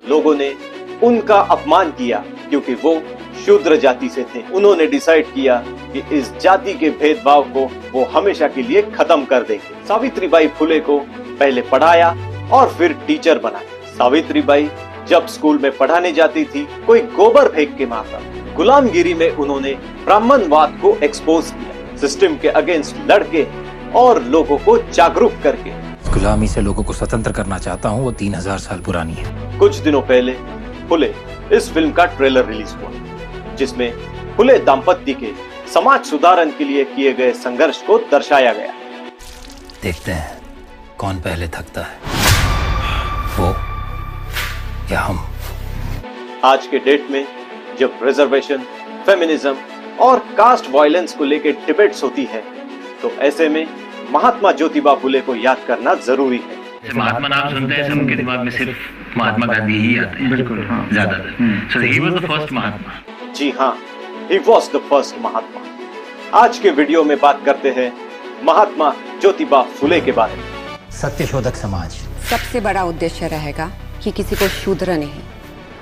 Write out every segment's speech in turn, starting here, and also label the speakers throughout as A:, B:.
A: लोगों ने उनका अपमान किया क्योंकि वो शूद्र जाति से थे। उन्होंने डिसाइड किया कि इस जाति के भेदभाव को वो हमेशा के लिए खत्म कर देंगे। सावित्रीबाई फुले को पहले पढ़ाया और फिर टीचर बनाया। सावित्रीबाई जब स्कूल में पढ़ाने जाती थी, कोई गोबर फेंक के मारता। गुलामगिरी में उन्होंने ब्राह्मणवाद को एक्सपोज किया, सिस्टम के अगेंस्ट लड़के और लोगों को जागरूक करके।
B: गुलामी से लोगों को स्वतंत्र करना चाहता हूँ, वो 3000 साल पुरानी है।
A: कुछ दिनों पहले फुले इस फिल्म का ट्रेलर रिलीज हुआ, जिसमें फुले दाम्पत्य के समाज सुधारण के लिए किए गए संघर्ष को दर्शाया गया।
B: देखते हैं कौन पहले थकता है, वो या हम।
A: आज के डेट में जब रिजर्वेशन, फेमिनिज्म और कास्ट वायलेंस को लेकर डिबेट्स होती है, तो ऐसे में महात्मा ज्योतिबा फुले को याद करना जरूरी है।
C: महात्मा नाम सुनते हैं सबके दिमाग में सिर्फ महात्मा गांधी ही आते हैं। बिल्कुल, हाँ, ज्यादातर। So he was the first महात्मा।
A: जी हाँ, he was the first महात्मा। आज के वीडियो में बात करते हैं महात्मा ज्योतिबा फुले के बारे में।
B: सत्यशोधक समाज
D: सबसे बड़ा उद्देश्य रहेगा कि किसी को शूद्र नहीं,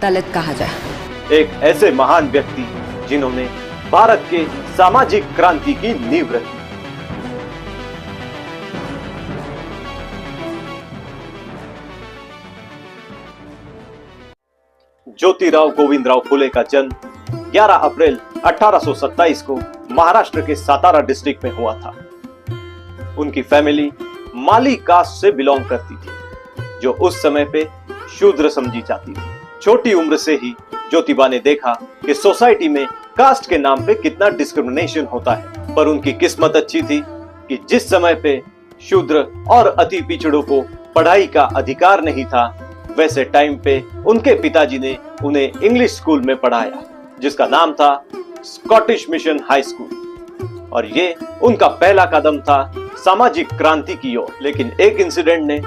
D: दलित कहा जाए।
A: एक ऐसे महान व्यक्ति जिन्होंने भारत के सामाजिक क्रांति की नींव रखी। ज्योतिराव गोविंदराव फुले का जन्म 11 अप्रैल 1827 को महाराष्ट्र के सातारा डिस्ट्रिक्ट में हुआ था। उनकी फैमिली माली कास्ट से बिलोंग करती थी, जो उस समय पे शूद्र समझी जाती थी। छोटी उम्र से ही ज्योतिबा ने देखा कि सोसाइटी में कास्ट के नाम पे कितना डिस्क्रिमिनेशन होता है, पर उनकी किस्मत अच्छी थी कि जिस समय पे शूद्र और अति पिछड़ों को पढ़ाई का अधिकार नहीं था, वैसे टाइम पे उनके पिताजी ने उन्हें इंग्लिश स्कूल में पढ़ाया, जिसका नाम था स्कॉटिश मिशन हाई स्कूल, और ये उनका पहला कदम था सामाजिक क्रांति की ओर। लेकिन एक इंसिडेंट ने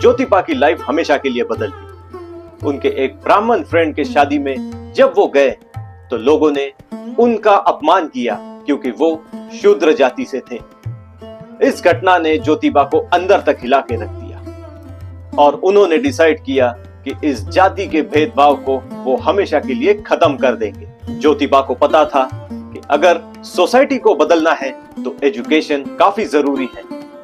A: ज्योतिबा की लाइफ हमेशा के लिए बदल दी। उनके एक ब्राह्मण फ्रेंड के शादी में जब वो गए, तो लोगों ने उनका अपमान किया क्योंकि वो शूद्र जाति से थे। इस घटना ने ज्योतिबा को अंदर तक हिला के रख दिया और उन्होंने डिसाइड किया कि इस जाति के भेदभाव को वो हमेशा के लिए खत्म कर देंगे। ज्योतिबा को पता था कि अगर सोसाइटी को बदलना है तो एजुकेशन काफी जरूरी है,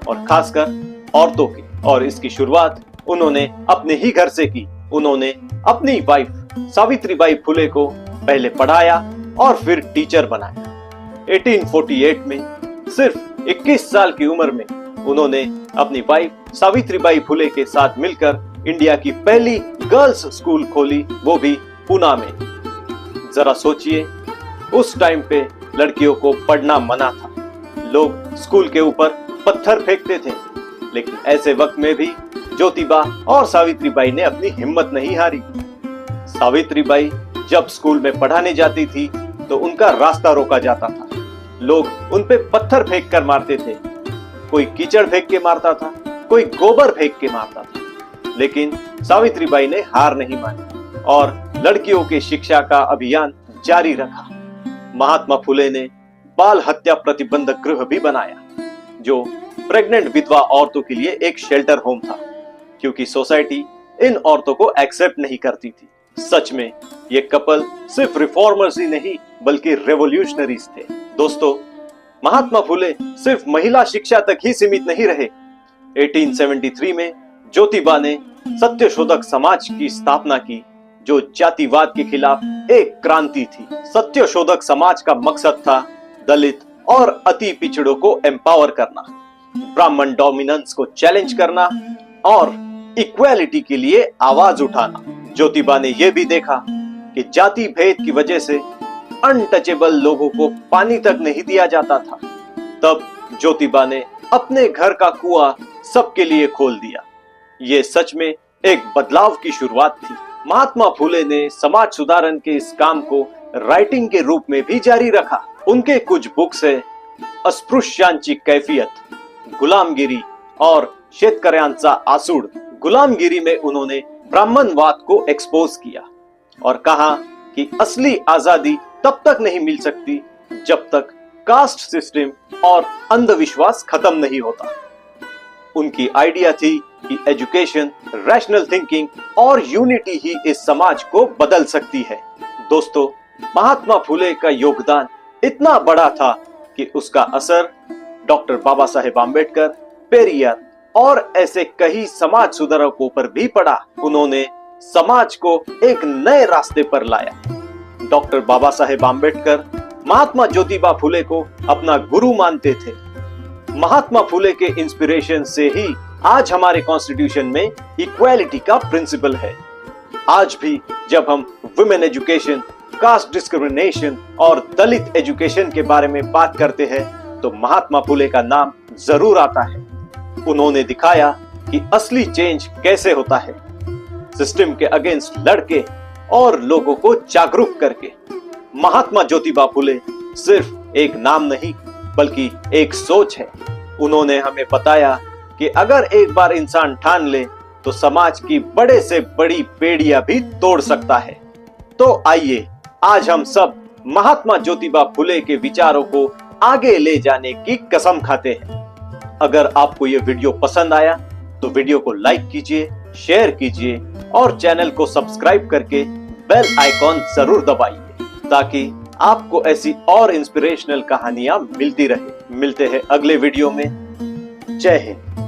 A: और खासकर औरतों की। और इसकी शुरुआत उन्होंने अपने ही घर से की। उन्होंने अपनी वाइफ सावित्रीबाई फुले को पहले पढ़ाया और फिर टीचर बनाया। 1848 में सिर्फ 21 साल की उम्र में उन्होंने अपनी वाइफ सावित्रीबाई फुले के साथ मिलकर इंडिया की पहली गर्ल्स स्कूल खोली, वो भी पुणे में। जरा सोचिए, उस टाइम पे लड़कियों को पढ़ना मना था। लोग स्कूल के ऊपर पत्थर फेंकते थे, लेकिन ऐसे वक्त में भी ज्योतिबा और सावित्रीबाई ने अपनी हिम्मत नहीं हारी। सावित्रीबाई जब स्कूल में पढ़ाने जाती थी तो उनका रास्ता रोका जाता था। लोग उन पे पत्थर फेंक कर मारते थे, कोई कीचड़ फेंक के मारता था, कोई गोबर फेंक के मारता था, लेकिन सावित्रीबाई ने हार नहीं मानी और लड़कियों के शिक्षा का अभियान जारी रखा। महात्मा फुले ने बाल हत्या प्रतिबंधक गृह भी बनाया, जो प्रेग्नेंट विधवा औरतों के लिए एक शेल्टर होम था, क्योंकि सोसाइटी इन औरतों को एक्सेप्ट नहीं करती थी। सच में ये कपल सिर्फ रिफॉर्मर्स ही नहीं बल्कि रेवोल्यूशनरीज थे। दोस्तों, महात्मा फुले सिर्फ महिला शिक्षा तक ही सीमित नहीं रहे। 1873 में ज्योतिबा ने सत्यशोधक समाज की स्थापना की, जो जातिवाद के खिलाफ एक क्रांति थी। सत्यशोधक समाज का मकसद था दलित और अति पिछड़ों को एम्पावर करना, ब्राह्मण डोमिनेंस को चैलेंज करना और इक्वालिटी के लिए आवाज उठाना। ज्योतिबा ने यह भी देखा कि जाति भेद की वजह से अनटचेबल लोगों को पानी तक नहीं दिया जाता था। तब ज्योतिबा ने अपने घर का कुआं सबके लिए खोल दिया। ये सच में एक बदलाव की शुरुआत थी। महात्मा फुले ने समाज सुधारण के इस काम को राइटिंग के रूप में भी जारी रखा। उनके कुछ बुक्स है अस्पृश्यांची कैफियत, गुलामगिरी और शेतकऱ्यांचा आसूड। गुलामगिरी में उन्होंने ब्राह्मणवाद को एक्सपोज किया और कहा कि असली आजादी तब तक नहीं मिल सकती जब तक कास्ट सिस्टम और अंधविश्वास खत्म नहीं होता। उनकी आइडिया थी कि एजुकेशन, रैशनल थिंकिंग और यूनिटी ही इस समाज को बदल सकती है। दोस्तों, महात्मा फुले का योगदान इतना बड़ा था कि उसका असर डॉक्टर बाबा साहेब आम्बेडकर, पेरियार और ऐसे कई समाज सुधारकों पर भी पड़ा। उन्होंने समाज को एक नए रास्ते पर लाया। डॉक्टर बाबा साहेब आम्बेडकर महात्मा ज्योतिबा फुले को अपना गुरु मानते थे। महात्मा फुले के इंस्पिरेशन से ही आज हमारे कॉन्स्टिट्यूशन में इक्वालिटी का प्रिंसिपल है। आज भी जब हम वुमेन एजुकेशन, कास्ट डिस्क्रिमिनेशन और दलित एजुकेशन के बारे में बात करते हैं तो महात्मा फुले का नाम जरूर आता है। उन्होंने दिखाया कि असली चेंज कैसे होता है, सिस्टम के अगेंस्ट लड़के और लोगों को जागरूक करके। महात्मा ज्योतिबा फुले सिर्फ एक नाम नहीं बल्कि एक सोच है। उन्होंने हमें बताया कि अगर एक बार इंसान ठान ले तो समाज की बड़े से बड़ी बेड़ियां भी तोड़ सकता है। तो आइए आज हम सब महात्मा ज्योतिबा फुले के विचारों को आगे ले जाने की कसम खाते हैं। अगर आपको यह वीडियो पसंद आया तो वीडियो को लाइक कीजिए, शेयर कीजिए और चैनल को सब्सक्राइब करके बेल आइकॉन जरूर दबाइए ताकि आपको ऐसी और इंस्पिरेशनल कहानियां मिलती रहे। मिलते हैं अगले वीडियो में। जय हिंद।